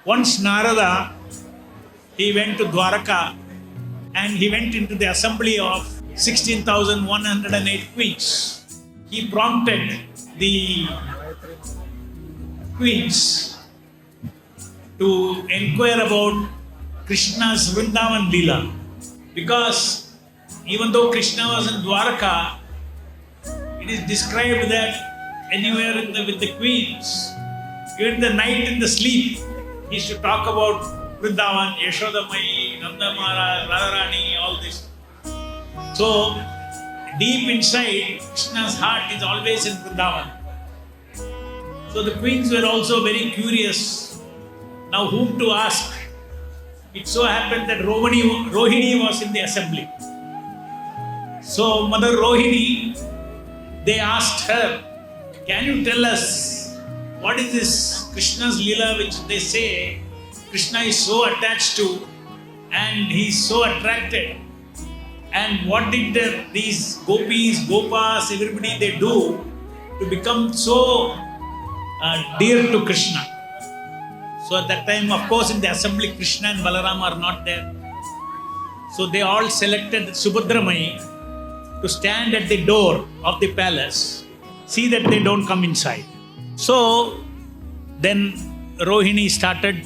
Once Narada, he went to Dwaraka and he went into the assembly of 16,108 queens. He prompted the queens to inquire about Krishna's Vrindavan Leela. Because even though Krishna was in Dwaraka, it is described that anywhere with the queens, even the night in the sleep, he used to talk about Vrindavan, Yashodamai, Nanda Maharaj, Radharani, all this. So, deep inside, Krishna's heart is always in Vrindavan. So the queens were also very curious. Now whom to ask? It so happened that Rohini was in the assembly. So Mother Rohini, they asked her, can you tell us what is this Krishna's Leela which they say Krishna is so attached to and he is so attracted? And what did these gopis, gopas, everybody they do to become so dear to Krishna? So at that time, of course, in the assembly, Krishna and Balaram are not there. So they all selected Subhadra to stand at the door of the palace, see that they don't come inside. So then Rohini started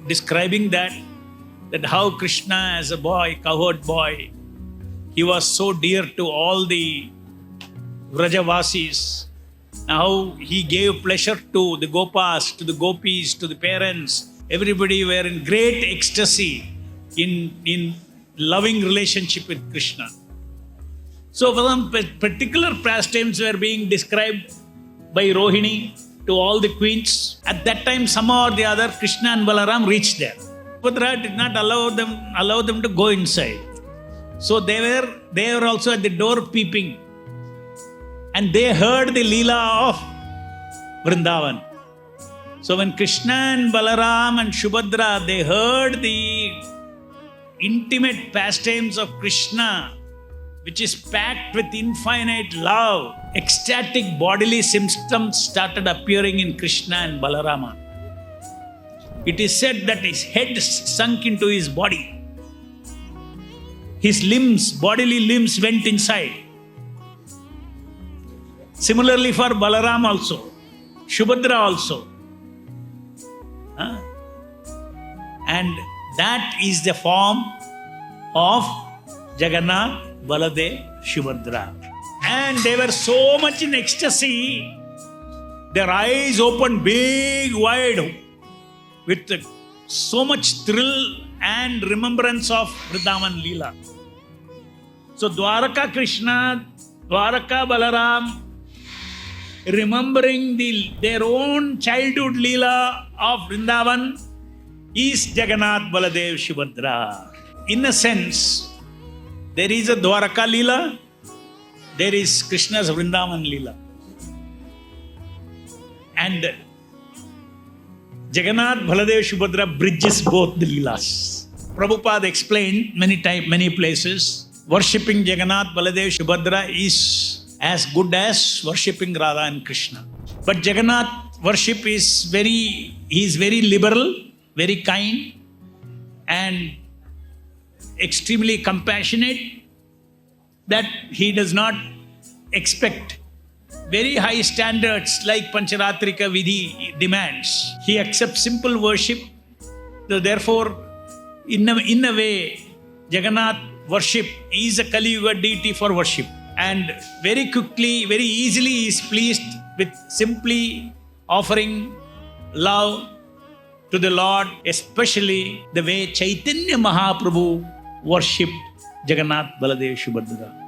describing that how Krishna as a boy, cowherd boy, he was so dear to all the Vrajavasis. How he gave pleasure to the gopas, to the gopis, to the parents. Everybody were in great ecstasy in loving relationship with Krishna. So some particular pastimes were being described by Rohini to all the queens. At that time, somehow or the other, Krishna and Balaram reached there. Subhadra did not allow them to go inside. So they were also at the door peeping. And they heard the Leela of Vrindavan. So when Krishna and Balaram and Subhadra, they heard the intimate pastimes of Krishna, which is packed with infinite love, ecstatic bodily symptoms started appearing in Krishna and Balarama. It is said that his head sunk into his body. His bodily limbs went inside. Similarly for Balaram also, Subhadra also. And that is the form of Jagannath, Baladeva, Subhadra. And they were so much in ecstasy, their eyes opened big, wide, with so much thrill and remembrance of Vrindavan Leela. So Dwaraka Krishna, Dwaraka Balaram, remembering their own childhood Leela of Vrindavan is Jagannath, Baladeva, Subhadra. In a sense, there is a Dwaraka Leela, there is Krishna's Vrindavan Leela. And Jagannath, Baladeva, Subhadra bridges both the Leelas. Prabhupada explained many places, worshipping Jagannath, Baladeva, Subhadra is as good as worshipping Radha and Krishna. But Jagannath worship is very liberal, very kind, and extremely compassionate, that he does not expect very high standards like Pancharatrika Vidhi demands. He accepts simple worship. So therefore, in a way, Jagannath worship is a Kali Yuga deity for worship. And very quickly, very easily is pleased with simply offering love to the Lord, especially the way Chaitanya Mahaprabhu worshipped Jagannath, Baladeva, Subhadra.